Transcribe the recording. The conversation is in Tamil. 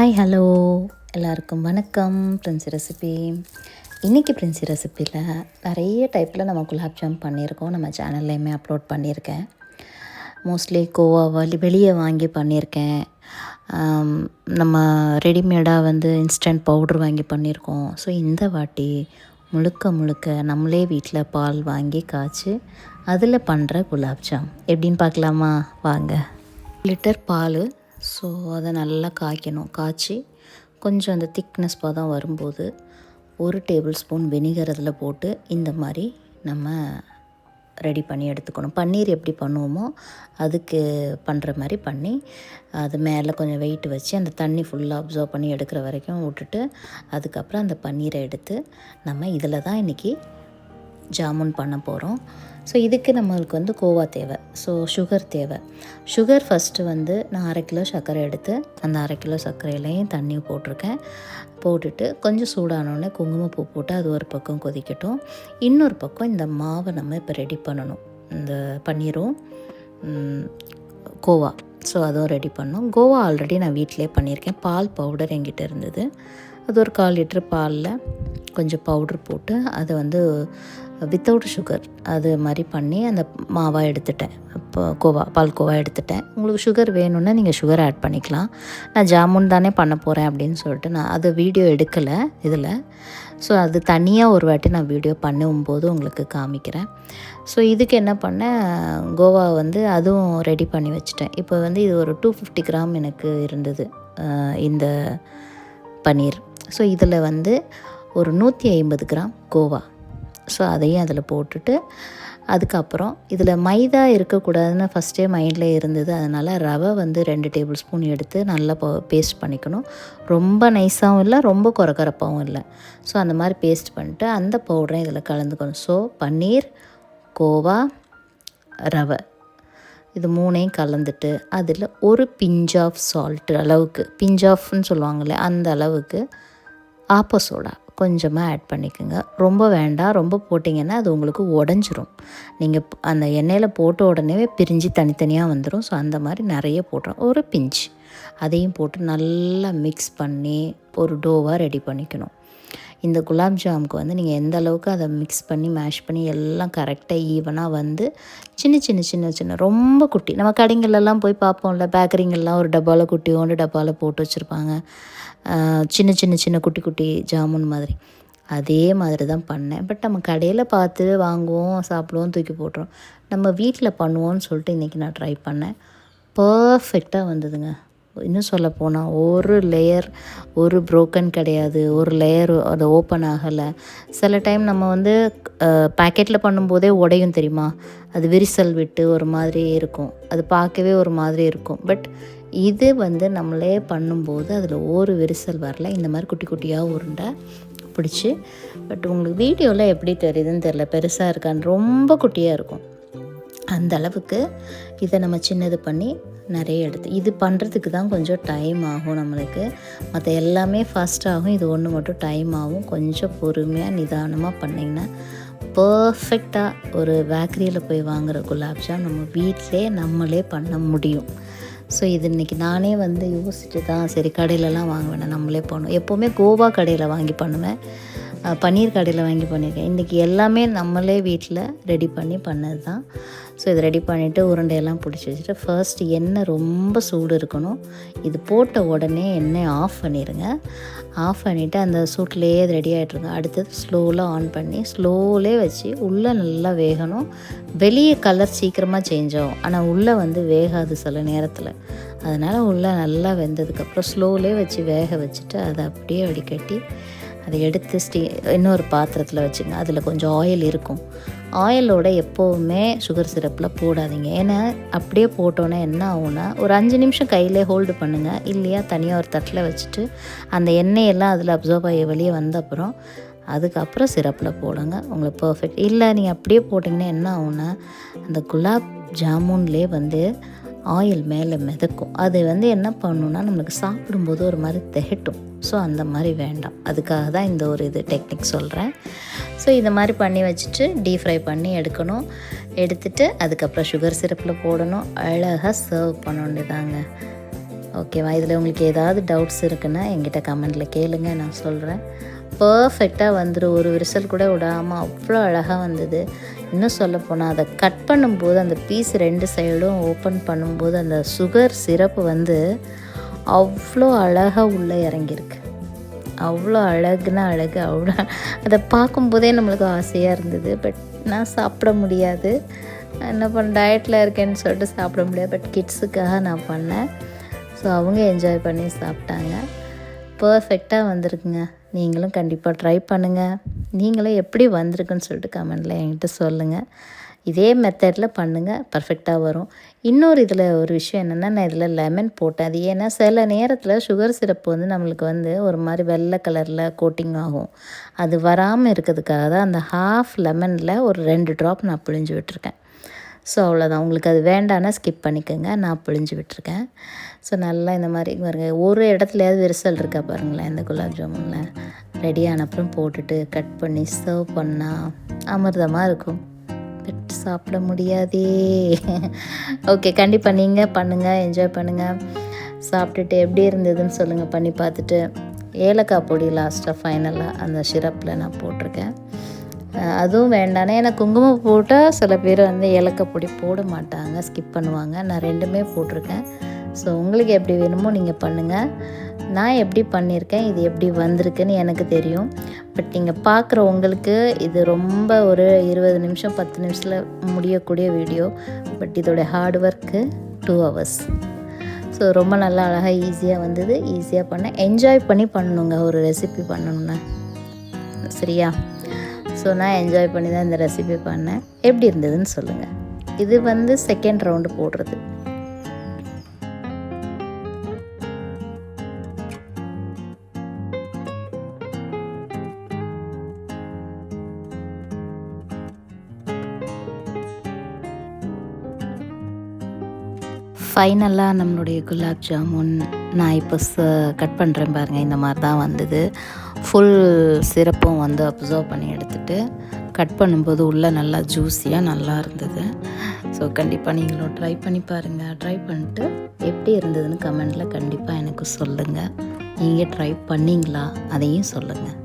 ஹாய் ஹலோ எல்லாருக்கும் வணக்கம். பிரின்சி ரெசிபி. இன்றைக்கி பிரின்சி ரெசிப்பியில் நிறைய டைப்பில் நம்ம குலாப் ஜாம் பண்ணியிருக்கோம். நம்ம சேனல்லையுமே அப்லோட் பண்ணியிருக்கேன். மோஸ்ட்லி கோவா வெளியே வாங்கி பண்ணியிருக்கேன். நம்ம ரெடிமேடாக இன்ஸ்டன்ட் பவுட்ரு வாங்கி பண்ணியிருக்கோம். ஸோ இந்த வாட்டி முழுக்க நம்மளே வீட்டில் பால் வாங்கி காய்ச்சி அதில் பண்ணுற குலாப் ஜாம் எப்படின்னு பார்க்கலாமா? வாங்க. லிட்டர் பால். ஸோ அதை நல்லா காய்ச்சி கொஞ்சம் அந்த திக்னஸ் பதம் வரும்போது 1 டேபிள் ஸ்பூன் வினிகர் அதில் போட்டு இந்த மாதிரி நம்ம ரெடி பண்ணி எடுத்துக்கணும். பன்னீர் எப்படி பண்ணுவோமோ அதுக்கு பண்ணுற மாதிரி பண்ணி அது மேலே கொஞ்சம் வெயிட் வச்சு அந்த தண்ணி ஃபுல்லாக அப்சர்வ் பண்ணி எடுக்கிற வரைக்கும் விட்டுட்டு அதுக்கப்புறம் அந்த பன்னீரை எடுத்து நம்ம இதில் தான் இன்றைக்கி ஜாமுன் பண்ண போகிறோம். ஸோ இதுக்கு நம்மளுக்கு கோவா தேவை. ஸோ சுகர் தேவை. சுகர் ஃபஸ்ட்டு நான் 1/2 கிலோ சர்க்கரை எடுத்து அந்த 1/2 கிலோ சர்க்கரையிலையும் தண்ணி போட்டிருக்கேன். போட்டுட்டு கொஞ்சம் சூடானோடனே குங்குமப்பூ போட்டு அது ஒரு பக்கம் கொதிக்கட்டும். இன்னொரு பக்கம் இந்த மாவை நம்ம இப்போ ரெடி பண்ணணும். இந்த பன்னீரும் கோவா. ஸோ அதுவும் ரெடி பண்ணணும். கோவா ஆல்ரெடி நான் வீட்டிலே பண்ணியிருக்கேன். பால் பவுடர் என்கிட்ட இருந்தது. அது ஒரு 1/4 லிட்டர் பாலில் கொஞ்சம் பவுட்ரு போட்டு அதை வித்தவுட் சுகர் அது மாதிரி பண்ணி அந்த மாவாக எடுத்துட்டேன். இப்போ பால்கோவா எடுத்துட்டேன். உங்களுக்கு சுகர் வேணும்னா நீங்கள் சுகர் ஆட் பண்ணிக்கலாம். நான் ஜாமுன் தானே பண்ண போகிறேன் அப்படின்னு சொல்லிட்டு நான் அது வீடியோ எடுக்கலை இதில். ஸோ அது தனியாக ஒரு வாட்டி நான் வீடியோ பண்ணும்போது உங்களுக்கு காமிக்கிறேன். ஸோ இதுக்கு என்ன பண்ணேன், கோவா அதுவும் ரெடி பண்ணி வச்சுட்டேன். இப்போ இது ஒரு 250 கிராம் எனக்கு இருந்தது இந்த பன்னீர். ஸோ இதில் ஒரு 150 கிராம் கோவா. ஸோ அதையும் அதில் போட்டுட்டு அதுக்கப்புறம் இதில் மைதா இருக்கக்கூடாதுன்னு ஃபஸ்ட்டே மைண்டில் இருந்தது. அதனால் ரவை 2 டேபிள் ஸ்பூன் எடுத்து நல்லா பேஸ்ட் பண்ணிக்கணும். ரொம்ப நைஸாகவும் இல்லை, ரொம்ப கொரகரப்பாகவும் இல்லை. ஸோ அந்த மாதிரி பேஸ்ட் பண்ணிட்டு அந்த பவுடரையும் இதில் கலந்துக்கணும். ஸோ பன்னீர், கோவா, ரவை இது 3ஐயும் கலந்துட்டு அதில் ஒரு பிஞ்ச் ஆஃப் சால்ட்டு அளவுக்கு, பிஞ்ச் ஆஃப்னு சொல்லுவாங்கள்ல அந்த அளவுக்கு ஆப்ப சோடா கொஞ்சமாக ஆட் பண்ணிக்கோங்க. ரொம்ப வேண்டாம். ரொம்ப போட்டிங்கன்னா அது உங்களுக்கு உடஞ்சிரும். நீங்கள் அந்த எண்ணெயில் போட்ட உடனே பிரிஞ்சு தனித்தனியாக வந்துடும். ஸோ அந்த மாதிரி நிறைய போட்டுரும். ஒரு பிஞ்ச் அதையும் போட்டு நல்லா மிக்ஸ் பண்ணி ஒரு டோவாக ரெடி பண்ணிக்கணும். இந்த குலாப் ஜாமுக்கு நீங்கள் எந்த அளவுக்கு அதை மிக்ஸ் பண்ணி மேஷ் பண்ணி எல்லாம் கரெக்டாக ஈவனாக சின்ன ரொம்ப குட்டி, நம்ம கடைங்களெல்லாம் போய் பார்ப்போம்ல, பேக்கரிங்கெல்லாம் ஒரு டப்பாவில் குட்டியோண்டு டப்பாவில் போட்டு வச்சுருப்பாங்க. சின்ன குட்டி ஜாமுன் மாதிரி. அதே மாதிரி தான் பண்ணேன். பட் நம்ம கடையில் பார்த்து வாங்குவோம், சாப்பிடுவோம், தூக்கி போட்டுரும். நம்ம வீட்டில் பண்ணுவோன்னு சொல்லிட்டு இன்றைக்கி நான் ட்ரை பண்ணேன். பர்ஃபெக்டாக வந்ததுங்க. இன்னும் சொல்லப்போனால் ஒரு லேயர் ஒரு ப்ரோக்கன் கிடையாது. ஒரு லேயர் அது ஓப்பன் ஆகலை. சில டைம் நம்ம பேக்கெட்டில் பண்ணும்போதே உடையும் தெரியுமா, அது விரிசல் விட்டு ஒரு மாதிரி இருக்கும். அது பார்க்கவே ஒரு மாதிரி இருக்கும். பட் இது நம்மளே பண்ணும்போது அதில் ஒரு விரிசல் வரல. இந்த மாதிரி குட்டி குட்டியாக உருண்டை பிடிச்சி. பட் உங்களுக்கு வீடியோவில் எப்படி தெரியுதுன்னு தெரில, பெருசாக இருக்கான்னு. ரொம்ப குட்டியாக இருக்கும். அந்த அளவுக்கு இதை நம்ம சின்னது பண்ணி நிறைய எடுத்து இது பண்ணுறதுக்கு தான் கொஞ்சம் டைம் ஆகும் நம்மளுக்கு. மற்ற எல்லாமே ஃபாஸ்ட்டாகும். இது ஒன்று மட்டும் டைம் ஆகும். கொஞ்சம் பொறுமையாக நிதானமாக பண்ணிங்கன்னா பர்ஃபெக்டாக ஒரு பேக்கரியில் போய் வாங்குகிற குலாப் ஜாம் நம்ம வீட்டிலே நம்மளே பண்ண முடியும். ஸோ இது இன்றைக்கி நானே யோசிச்சுட்டு தான் சரி கடையிலலாம் வாங்க வேணாம், நம்மளே பண்ணணும். எப்போவுமே கோவா கடையில் வாங்கி பண்ணுவேன், பன்னீர் கடையில் வாங்கி பண்ணியிருக்கேன். இன்றைக்கி எல்லாமே நம்மளே வீட்டில் ரெடி பண்ணது தான். ஸோ இதை ரெடி பண்ணிவிட்டு உருண்டையெல்லாம் பிடிச்சி வச்சுட்டு ஃபர்ஸ்ட் எண்ணெய் ரொம்ப சூடு இருக்கணும். இது போட்ட உடனே எண்ணெய் ஆஃப் பண்ணிடுங்க. ஆஃப் பண்ணிவிட்டு அந்த சூட்லேயே அது ரெடி ஆகிட்ருங்க. அடுத்தது ஸ்லோவில் ஆன் பண்ணி ஸ்லோவிலே வச்சு உள்ளே நல்லா வேகணும். வெளியே கலர் சீக்கிரமாக சேஞ்ச் ஆகும், ஆனால் உள்ளே வேகாது சில நேரத்தில். அதனால் உள்ளே நல்லா வெந்ததுக்கப்புறம் ஸ்லோவிலே வச்சு வேக வச்சுட்டு அதை அப்படியே வடிகட்டி அதை எடுத்து இன்னொரு பாத்திரத்தில் வச்சுங்க. அதில் கொஞ்சம் ஆயில் இருக்கும். ஆயிலோட எப்போவுமே சுகர் சிரப்பில் போடாதீங்க. ஏன்னா அப்படியே போட்டோன்னே என்ன ஆகும்னா ஒரு 5 நிமிஷம் கையிலே ஹோல்டு பண்ணுங்கள். இல்லையா தனியாக ஒரு தட்டில் வச்சுட்டு அந்த எண்ணெயெல்லாம் அதில் அப்சர்வ் ஆகி வெளியே வந்த அப்புறம் அதுக்கப்புறம் சிரப்பில் போடுங்க. உங்களுக்கு பர்ஃபெக்ட். இல்லை நீங்கள் அப்படியே போட்டிங்கன்னா என்ன ஆகும்னா அந்த குலாப் ஜாமுன்லேயே ஆயில் மேலே மிதக்கும். அது என்ன பண்ணணுன்னா நம்மளுக்கு சாப்பிடும்போது ஒரு மாதிரி திகட்டும். ஸோ அந்த மாதிரி வேண்டாம். அதுக்காக தான் இந்த ஒரு டெக்னிக் சொல்கிறேன். ஸோ இந்த மாதிரி பண்ணி வச்சுட்டு டீப் ஃப்ரை பண்ணி எடுக்கணும். எடுத்துட்டு அதுக்கப்புறம் சுகர் சிரப்பில் போடணும். அழகாக சர்வ் பண்ண வேண்டியதாங்க. ஓகேவா? இதில் உங்களுக்கு ஏதாவது டவுட்ஸ் இருக்குன்னா என்கிட்ட கமெண்டில் கேளுங்க, நான் சொல்கிறேன். பர்ஃபெக்டாக வந்துடும், ஒரு விரிசல் கூட விடாமல் அவ்வளோ அழகாக வந்தது. இன்னும் சொல்லப்போனால் அதை கட் பண்ணும்போது அந்த பீஸ் 2 சைடும் ஓப்பன் பண்ணும்போது அந்த சுகர் சிரப்பு வந்து அவ்வளோ அழகாக உள்ளே இறங்கியிருக்கு. அவ்வளோ அழகுனா அழகு, அவ்வளோ அதை பார்க்கும்போதே நம்மளுக்கு ஆசையாக இருந்தது. பட் நான் சாப்பிட முடியாது, என்ன பண்ண டயட்டில் இருக்கேன்னு சொல்லிட்டு சாப்பிட முடியாது. பட் கிட்ஸுக்காக நான் பண்ணேன். ஸோ அவங்க என்ஜாய் பண்ணி சாப்பிட்டாங்க. பர்ஃபெக்டாக வந்திருக்குங்க. நீங்களும் கண்டிப்பாக ட்ரை பண்ணுங்கள். நீங்களும் எப்படி வந்திருக்குன்னு சொல்லிட்டு கமெண்டில் என்கிட்ட சொல்லுங்கள். இதே மெத்தடில் பண்ணுங்கள், பர்ஃபெக்டாக வரும். இன்னொரு இதில் ஒரு விஷயம் என்னென்னா, நான் இதில் லெமன் போட்டேன். அது ஏன்னா சில நேரத்தில் சுகர் சிரப்பு வந்து நம்மளுக்கு வந்து ஒரு மாதிரி வெள்ளை கலரில் கோட்டிங் ஆகும். அது வராமல் இருக்கிறதுக்காக தான் அந்த ஹாஃப் லெமனில் ஒரு 2 ட்ராப் நான் பிழிஞ்சு விட்டுருக்கேன். ஸோ அவ்வளோதான். உங்களுக்கு அது வேண்டான்னா ஸ்கிப் பண்ணிக்கோங்க, நான் பிழிஞ்சு விட்டுருக்கேன். ஸோ நல்லா இந்த மாதிரி பாருங்கள், ஒரு இடத்துலையாவது விரிசல் இருக்கா பாருங்களேன். இந்த குலாப் ஜாமுனில் ரெடியான அப்புறம் போட்டுட்டு கட் பண்ணி சர்வ் பண்ணால் அமிர்தமாக இருக்கும். பட் சாப்பிட முடியாதே. ஓகே, கண்டிப்பாக நீங்கள் பண்ணுங்கள், என்ஜாய் பண்ணுங்கள். சாப்பிட்டுட்டு எப்படி இருந்ததுன்னு சொல்லுங்கள் பண்ணி பார்த்துட்டு. ஏலக்காய் பொடி லாஸ்ட்டாக ஃபைனலாக அந்த சிரப்பில் நான் போட்டிருக்கேன். அதுவும் வேண்டானே, ஏன்னா குங்குமம் போட்டால் சில பேர் வந்து ஏலக்காய் பொடி போட மாட்டாங்க, ஸ்கிப் பண்ணுவாங்க. நான் 2மே போட்டிருக்கேன். ஸோ உங்களுக்கு எப்படி வேணுமோ நீங்கள் பண்ணுங்கள். நான் எப்படி பண்ணியிருக்கேன், இது எப்படி வந்திருக்குன்னு எனக்கு தெரியும். பட் நீங்கள் பார்க்குற உங்களுக்கு இது ரொம்ப ஒரு 20 நிமிஷம் 10 நிமிஷத்தில் முடியக்கூடிய வீடியோ. பட் இதோடைய ஹார்ட் ஒர்க்கு 2 hours. ஸோ ரொம்ப நல்லா அழகாக ஈஸியாக வந்தது. ஈஸியாக பண்ணேன், என்ஜாய் பண்ணி பண்ணணுங்க ஒரு ரெசிபி பண்ணணுன்னா, சரியா? ஸோ நான் என்ஜாய் பண்ணி தான் இந்த ரெசிபி பண்ணேன். எப்படி இருந்ததுன்னு சொல்லுங்கள். இது வந்து செகண்ட் ரவுண்டு போடுறது. ஃபைனலாக நம்மளுடைய குலாப் ஜாமுன் நான் இப்போ கட் பண்ணுறேன் பாருங்கள். இந்த மாதிரி தான் வந்தது. ஃபுல் சிரப்பும் வந்து அப்சர்வ் பண்ணி எடுத்துகிட்டு கட் பண்ணும்போது உள்ளே நல்லா ஜூஸியாக நல்லா இருந்தது. ஸோ கண்டிப்பாக நீங்களும் ட்ரை பண்ணி பாருங்கள். ட்ரை பண்ணிட்டு எப்படி இருந்ததுன்னு கமெண்டில் கண்டிப்பாக எனக்கு சொல்லுங்கள். நீங்கள் ட்ரை பண்ணிங்களா அதையும் சொல்லுங்கள்.